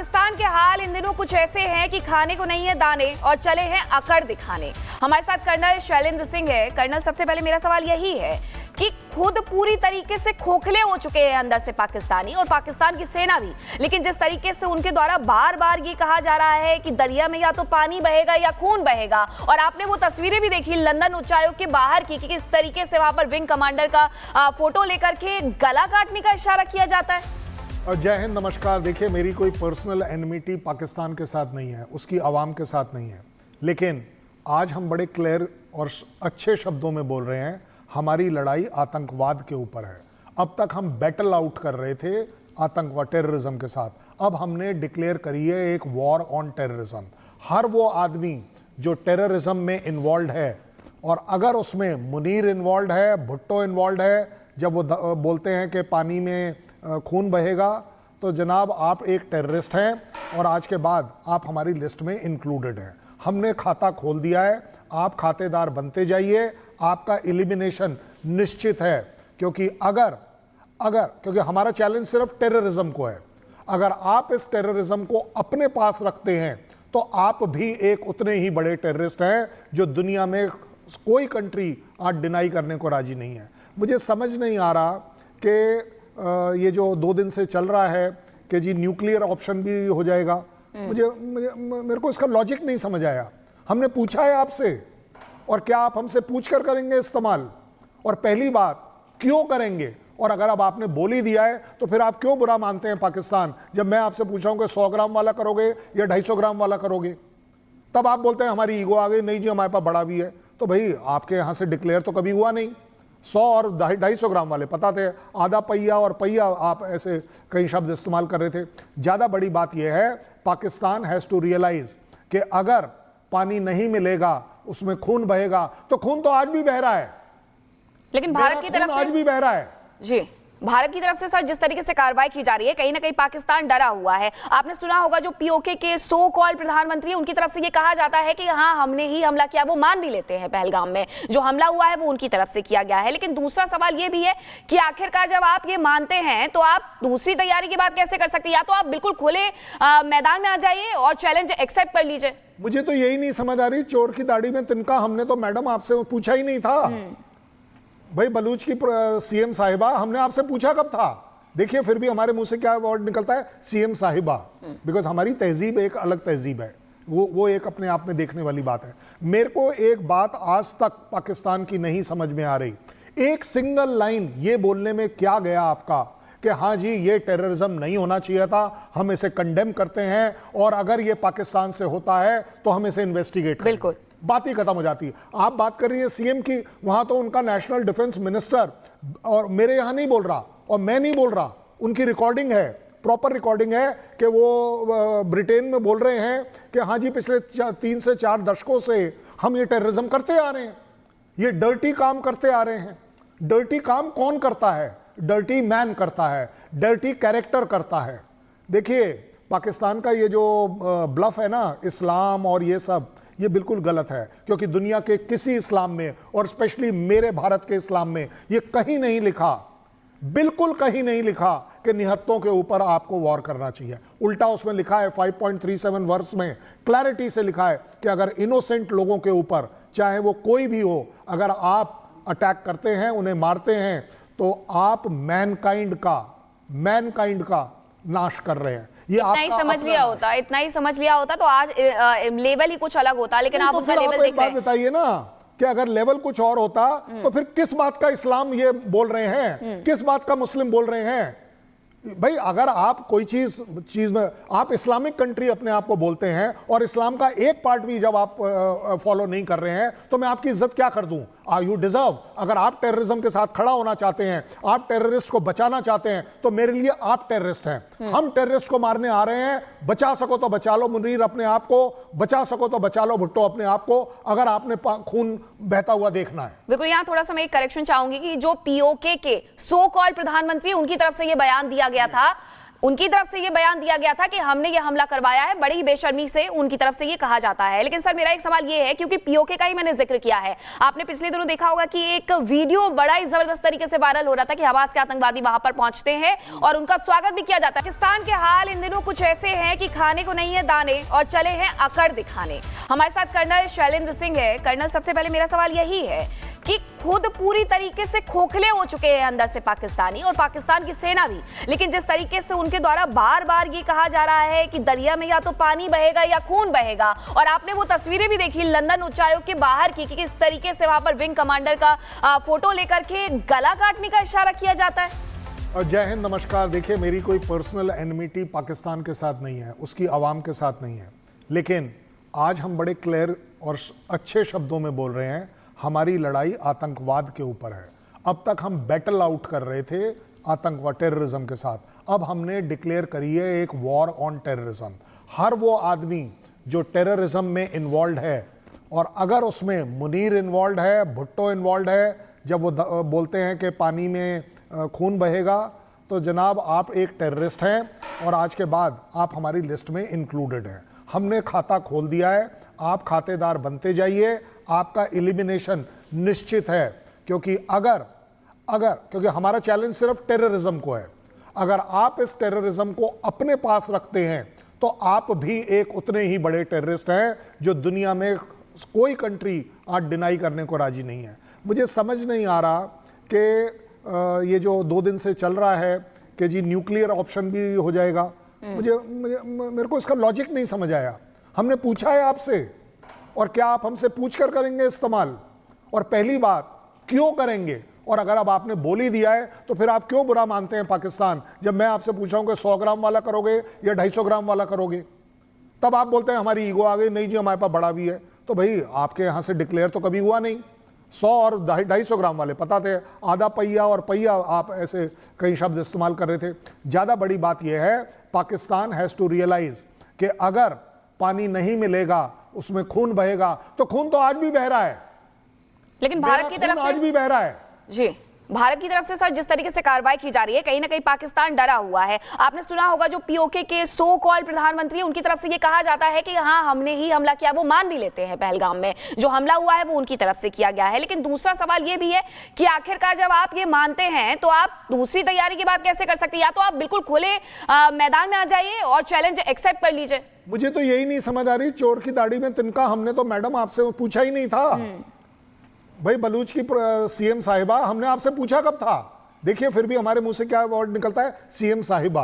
पाकिस्तान के हाल इन दिनों कुछ ऐसे हैं कि खाने को नहीं है दाने और चले हैं अकड़ दिखाने। हमारे साथ कर्नल शैलेंद्र सिंह है। कर्नल, सबसे पहले मेरा सवाल यही है कि खुद पूरी तरीके से खोखले हो चुके हैं अंदर से पाकिस्तानी और पाकिस्तान की सेना भी, लेकिन जिस तरीके से उनके द्वारा बार बार ये कहा जा रहा है कि दरिया में या तो पानी बहेगा या खून बहेगा, और आपने वो तस्वीरें भी देखी लंदन उच्चायोग के बाहर की कि किस तरीके से वहां पर विंग कमांडर का फोटो लेकर के गला काटने का इशारा किया जाता है। और जय हिंद, नमस्कार। देखिए, मेरी कोई पर्सनल एनिमिटी पाकिस्तान के साथ नहीं है, उसकी आवाम के साथ नहीं है, लेकिन आज हम बड़े क्लियर और अच्छे शब्दों में बोल रहे हैं, हमारी लड़ाई आतंकवाद के ऊपर है। अब तक हम बैटल आउट कर रहे थे आतंकवाद, टेररिज्म के साथ, अब हमने डिक्लेयर करी है एक वॉर ऑन टेररिज्म। हर वो आदमी जो टेररिज्म में इन्वॉल्व है, और अगर उसमें मुनीर इन्वॉल्व है, भुट्टो इन्वॉल्व है, जब वो बोलते हैं कि पानी में खून बहेगा, तो जनाब आप एक टेररिस्ट हैं और आज के बाद आप हमारी लिस्ट में इंक्लूडेड हैं। हमने खाता खोल दिया है, आप खातेदार बनते जाइए, आपका एलिमिनेशन निश्चित है। क्योंकि क्योंकि हमारा चैलेंज सिर्फ टेररिज्म को है। अगर आप इस टेररिज्म को अपने पास रखते हैं तो आप भी एक उतने ही बड़े टेररिस्ट हैं जो दुनिया में कोई कंट्री आज डिनाई करने को राजी नहीं है। मुझे समझ नहीं आ रहा कि ये जो 2 दिन से चल रहा है कि जी न्यूक्लियर ऑप्शन भी हो जाएगा, मेरे को इसका लॉजिक नहीं समझ आया। हमने पूछा है आपसे, और क्या आप हमसे पूछ कर करेंगे इस्तेमाल? और पहली बात, क्यों करेंगे? और अगर अब आपने बोल ही दिया है तो फिर आप क्यों बुरा मानते हैं पाकिस्तान? जब मैं आपसे पूछा हूं कि 100 ग्राम वाला करोगे या 250 ग्राम वाला करोगे, तब आप बोलते हैं हमारी ईगो आ गई, नहीं जी हमारे पास बड़ा भी है। तो भाई आपके यहां से डिक्लेयर तो कभी हुआ नहीं। 100 और 250 ग्राम वाले पता थे, आधा पहिया और पहिया आप ऐसे कई शब्द इस्तेमाल कर रहे थे। ज़्यादा बड़ी बात यह है, पाकिस्तान हैज़ टू रियलाइज कि अगर पानी नहीं मिलेगा, उसमें खून बहेगा, तो खून तो आज भी बह रहा है, लेकिन भारत की तरफ से आज भी बह रहा है जी। भारत की तरफ से सर जिस तरीके से कार्रवाई की जा रही है, कहीं ना कहीं पाकिस्तान डरा हुआ है। आपने सुना होगा जो पीओके के सो कॉल प्रधानमंत्री, उनकी तरफ से ये कहा जाता है कि हाँ हमने ही हमला किया। वो मान भी लेते हैं पहलगाम में जो हमला हुआ है वो उनकी तरफ से किया गया है। लेकिन दूसरा सवाल ये भी है कि आखिरकार जब आप ये मानते हैं तो आप दूसरी तैयारी की बात कैसे कर सकते हैं? या तो आप बिल्कुल खुले मैदान में आ जाइए और चैलेंज एक्सेप्ट कर लीजिए। मुझे तो यही नहीं समझ आ रही, चोर की दाढ़ी में तिनका हमने तो मैडम आपसे पूछा ही नहीं था। भाई बलूच की सीएम साहिबा, हमने आपसे पूछा कब था? देखिए फिर भी हमारे मुंह से क्या वर्ड निकलता है, सीएम साहिबा, बिकॉज हमारी तहजीब एक अलग तहजीब है, वो एक अपने आप में देखने वाली बात है। मेरे को एक बात आज तक पाकिस्तान की नहीं समझ में आ रही, एक सिंगल लाइन ये बोलने में क्या गया आपका कि हाँ जी ये टेररिज्म नहीं होना चाहिए था, हम इसे कंडेम करते हैं, और अगर ये पाकिस्तान से होता है तो हम इसे इन्वेस्टिगेट करें। बिल्कुल, बात ही खत्म हो जाती है। आप बात कर रही है सीएम की, वहां तो उनका नेशनल डिफेंस मिनिस्टर, और मेरे यहां नहीं बोल रहा और मैं नहीं बोल रहा, उनकी रिकॉर्डिंग है, प्रॉपर रिकॉर्डिंग है कि वो ब्रिटेन में बोल रहे हैं कि हाँ जी पिछले 3 से 4 दशकों से हम ये टेररिज्म करते आ रहे हैं, ये डर्टी काम करते आ रहे हैं। डर्टी काम कौन करता है? डर्टी मैन करता है, डर्टी कैरेक्टर करता है। देखिए पाकिस्तान का ये जो ब्लफ है ना, इस्लाम और ये सब, ये बिल्कुल गलत है। क्योंकि दुनिया के किसी इस्लाम में, और स्पेशली मेरे भारत के इस्लाम में, ये कहीं नहीं लिखा, बिल्कुल कहीं नहीं लिखा कि निहत्तों के ऊपर आपको वॉर करना चाहिए। उल्टा उसमें लिखा है 5.37 वर्स में क्लैरिटी से लिखा है कि अगर इनोसेंट लोगों के ऊपर, चाहे वो कोई भी हो, अगर आप अटैक करते हैं, उन्हें मारते हैं, तो आप मैनकाइंड का नाश कर रहे हैं। ये इतना ही समझ लिया होता तो आज लेवल ही कुछ अलग होता, लेकिन आप उसका लेवल देख रहे हैं। बताइए ना कि अगर लेवल कुछ और होता तो फिर किस बात का इस्लाम ये बोल रहे हैं, किस बात का मुस्लिम बोल रहे हैं? भाई अगर आप कोई चीज में आप इस्लामिक कंट्री अपने आप को बोलते हैं और इस्लाम का एक पार्ट भी जब आप फॉलो नहीं कर रहे हैं, तो मैं आपकी इज्जत क्या कर दूं? Are you deserve? अगर आप टेररिज्म के साथ खड़ा होना चाहते हैं, आप टेररिस्ट को बचाना चाहते हैं, तो मेरे लिए आप टेररिस्ट हैं। हम टेररिस्ट को मारने आ रहे हैं, बचा सको तो बचा लो मुनीर अपने आप को, बचा सको तो बचा लो भुट्टो अपने आप को, अगर आपने खून बहता हुआ देखना है। बिल्कुल, यहाँ थोड़ा सा मैं एक करेक्शन चाहूंगी कि जो पीओके के सो कॉल्ड प्रधानमंत्री, उनकी तरफ से ये बयान दिया गया था उनकी तरफ से ये बयान दिया गया था कि हमने ये हमला करवाया है, बड़ी बेशर्मी से उनकी तरफ से ये कहा जाता है। लेकिन सर मेरा एक सवाल ये है, क्योंकि पीओके का ही मैंने जिक्र किया है, आपने पिछले दिनों देखा होगा कि एक वीडियो बड़ा ही जबरदस्त तरीके से वायरल हो रहा था कि हमास के आतंकवादी वहां पर पहुंचते हैं और उनका स्वागत भी किया जाता है। पाकिस्तान के हाल इन दिनों कुछ ऐसे हैं कि खाने को नहीं है दाने और चले हैं अकड़ दिखाने। हमारे साथ कर्नल शैलेंद्र सिंह है। कर्नल, सबसे पहले मेरा सवाल यही है कि खुद पूरी तरीके से खोखले हो चुके हैं अंदर से पाकिस्तानी और पाकिस्तान की सेना भी, लेकिन जिस तरीके से उनके द्वारा बार बार ये कहा जा रहा है कि दरिया में या तो पानी बहेगा या खून बहेगा, और आपने वो तस्वीरें भी देखी लंदन उच्चायोग के बाहर की कि किस तरीके से वहां पर विंग कमांडर का फोटो लेकर के गला काटने का इशारा किया जाता है। जय हिंद, नमस्कार। देखिए, मेरी कोई पर्सनल एनिमिटी पाकिस्तान के साथ नहीं है, उसकी आवाम के साथ नहीं है, लेकिन आज हम बड़े क्लियर और अच्छे शब्दों में बोल रहे हैं, हमारी लड़ाई आतंकवाद के ऊपर है। अब तक हम बैटल आउट कर रहे थे आतंकवाद, टेररिज्म के साथ, अब हमने डिक्लेयर करी है एक वॉर ऑन टेररिज्म। हर वो आदमी जो टेररिज्म में इन्वॉल्व है, और अगर उसमें मुनीर इन्वॉल्व है, भुट्टो इन्वॉल्व है, जब वो बोलते हैं कि पानी में खून बहेगा, तो जनाब आप एक टेररिस्ट हैं और आज के बाद आप हमारी लिस्ट में इंक्लूडेड हैं। हमने खाता खोल दिया है, आप खातेदार बनते जाइए, आपका एलिमिनेशन निश्चित है। क्योंकि क्योंकि हमारा चैलेंज सिर्फ टेररिज्म को है। अगर आप इस टेररिज्म को अपने पास रखते हैं तो आप भी एक उतने ही बड़े टेररिस्ट हैं जो दुनिया में कोई कंट्री आज डिनाई करने को राजी नहीं है। मुझे समझ नहीं आ रहा कि ये जो 2 दिन से चल रहा है कि जी न्यूक्लियर ऑप्शन भी हो जाएगा, मेरे को इसका लॉजिक नहीं समझ आया। हमने पूछा है आपसे, और क्या आप हमसे पूछ कर करेंगे इस्तेमाल? और पहली बात, क्यों करेंगे? और अगर अब आपने बोल ही दिया है तो फिर आप क्यों बुरा मानते हैं पाकिस्तान? जब मैं आपसे पूछा हूं कि 100 ग्राम वाला करोगे या 250 ग्राम वाला करोगे, तब आप बोलते हैं हमारी ईगो आ गई, नहीं जी हमारे पास बड़ा भी है। तो भाई आपके यहां से डिक्लेयर तो कभी हुआ नहीं। 100 और 250 ग्राम वाले पता थे, आधा पहिया और पहिया आप ऐसे कई शब्द इस्तेमाल कर रहे थे। ज़्यादा बड़ी बात यह है, पाकिस्तान हैज़ टू रियलाइज कि अगर पानी नहीं मिलेगा, उसमें खून बहेगा, तो खून तो आज भी बह रहा है, लेकिन भारत की तरफ से आज भी बह रहा है जी। भारत की तरफ से सर जिस तरीके से कार्रवाई की जा रही है, कहीं ना कहीं पाकिस्तान डरा हुआ है। आपने सुना होगा जो पीओके के सो कॉल्ड प्रधानमंत्री, उनकी तरफ से ये कहा जाता है कि हाँ हमने ही हमला किया। वो मान भी लेते हैं पहलगाम में जो हमला हुआ है वो उनकी तरफ से किया गया है। लेकिन दूसरा सवाल ये भी है कि आखिरकार जब आप ये मानते हैं तो आप दूसरी तैयारी की बात कैसे कर सकते हैं? या तो आप बिल्कुल खुले मैदान में आ जाइए और चैलेंज एक्सेप्ट कर लीजिए। मुझे तो यही नहीं समझ आ रही, चोर की दाढ़ी में तिनका हमने तो मैडम आपसे पूछा ही नहीं था। भाई बलूच की सीएम साहिबा, हमने आपसे पूछा कब था? देखिए फिर भी हमारे मुंह से क्या वर्ड निकलता है, सीएम साहिबा,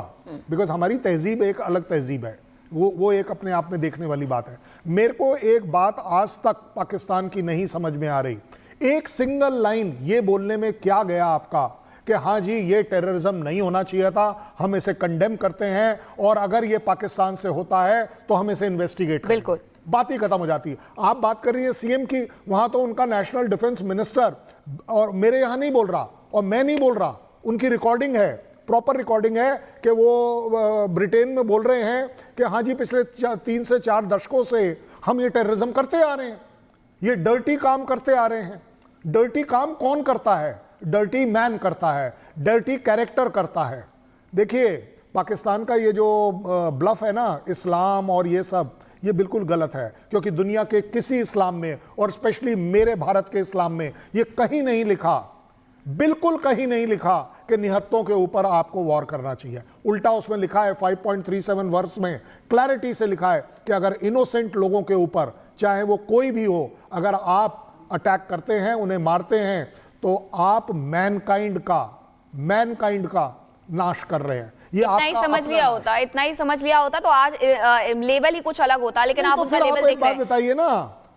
बिकॉज हमारी तहजीब एक अलग तहजीब है, वो एक अपने आप में देखने वाली बात है। मेरे को एक बात आज तक पाकिस्तान की नहीं समझ में आ रही, एक सिंगल लाइन ये बोलने में क्या गया आपका कि हाँ जी ये टेररिज्म नहीं होना चाहिए था, हम इसे कंडेम करते हैं और अगर ये पाकिस्तान से होता है तो हम इसे इन्वेस्टिगेट करें। बिल्कुल, बात ही खत्म हो जाती है। आप बात कर रही है सीएम की, वहां तो उनका नेशनल डिफेंस मिनिस्टर, और मेरे यहां नहीं बोल रहा और मैं नहीं बोल रहा, उनकी रिकॉर्डिंग है, प्रॉपर रिकॉर्डिंग है कि वो ब्रिटेन में बोल रहे हैं कि हाँ जी पिछले 3 से 4 दशकों से हम ये टेररिज्म करते आ रहे हैं, ये डर्टी काम करते आ रहे हैं। डर्टी काम कौन करता है? डर्टी मैन करता है, डर्टी कैरेक्टर करता है। देखिए पाकिस्तान का ये जो ब्लफ है ना, इस्लाम और ये सब, ये बिल्कुल गलत है, क्योंकि दुनिया के किसी इस्लाम में और स्पेशली मेरे भारत के इस्लाम में ये कहीं नहीं लिखा, बिल्कुल कहीं नहीं लिखा कि निहत्तों के ऊपर आपको वॉर करना चाहिए। उल्टा उसमें लिखा है 5.37 वर्ष में क्लैरिटी से लिखा है कि अगर इनोसेंट लोगों के ऊपर, चाहे वो कोई भी हो, अगर आप अटैक करते हैं, उन्हें मारते हैं, तो आप मैनकाइंड का नाश कर रहे हैं। ये इतना ही समझ लिया होता, इतना ही समझ लिया होता तो आज लेवल ही कुछ अलग होता, लेकिन आप उसका लेवल देख रहे हैं। बताइए ना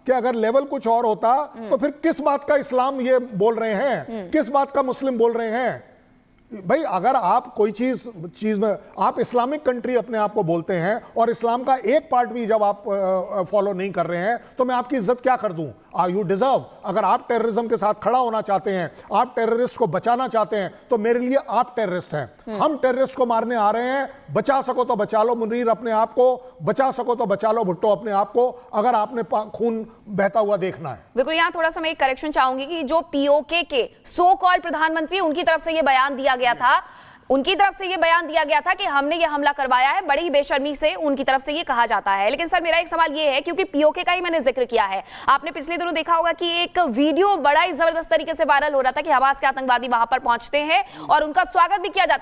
कि अगर लेवल कुछ और होता तो फिर किस बात का इस्लाम ये बोल रहे हैं, किस बात का मुस्लिम बोल रहे हैं? भाई अगर आप कोई चीज में आप इस्लामिक कंट्री अपने आप को बोलते हैं और इस्लाम का एक पार्ट भी जब आप फॉलो नहीं कर रहे हैं, तो मैं आपकी इज्जत क्या कर दूं? Are you deserve? अगर आप टेररिज्म के साथ खड़ा होना चाहते हैं, आप टेररिस्ट को बचाना चाहते हैं, तो मेरे लिए आप टेररिस्ट हैं। हम टेररिस्ट को मारने आ रहे हैं, बचा सको तो बचा लो मुनीर अपने आप को, बचा सको तो बचा लो भुट्टो अपने आप को, अगर आपने खून बहता हुआ देखना है। बिल्कुल, यहाँ थोड़ा सा मैं एक करेक्शन चाहूंगी कि जो पीओके के सो कॉल्ड प्रधानमंत्री, उनकी तरफ से ये बयान दिया गया था उनकी तरफ से ये बयान दिया गया था कि हमने ये हमला करवाया है, बड़ी बेशर्मी से उनकी तरफ से ये कहा जाता है। लेकिन सर मेरा एक सवाल ये है, क्योंकि पीओके का ही मैंने जिक्र किया है, आपने पिछले दिनों देखा होगा कि एक वीडियो बड़ा ही जबरदस्त तरीके से वायरल हो रहा था कि हमास के आतंकवादी वहां पर पहुंचते हैं और उनका स्वागत भी किया जाता है।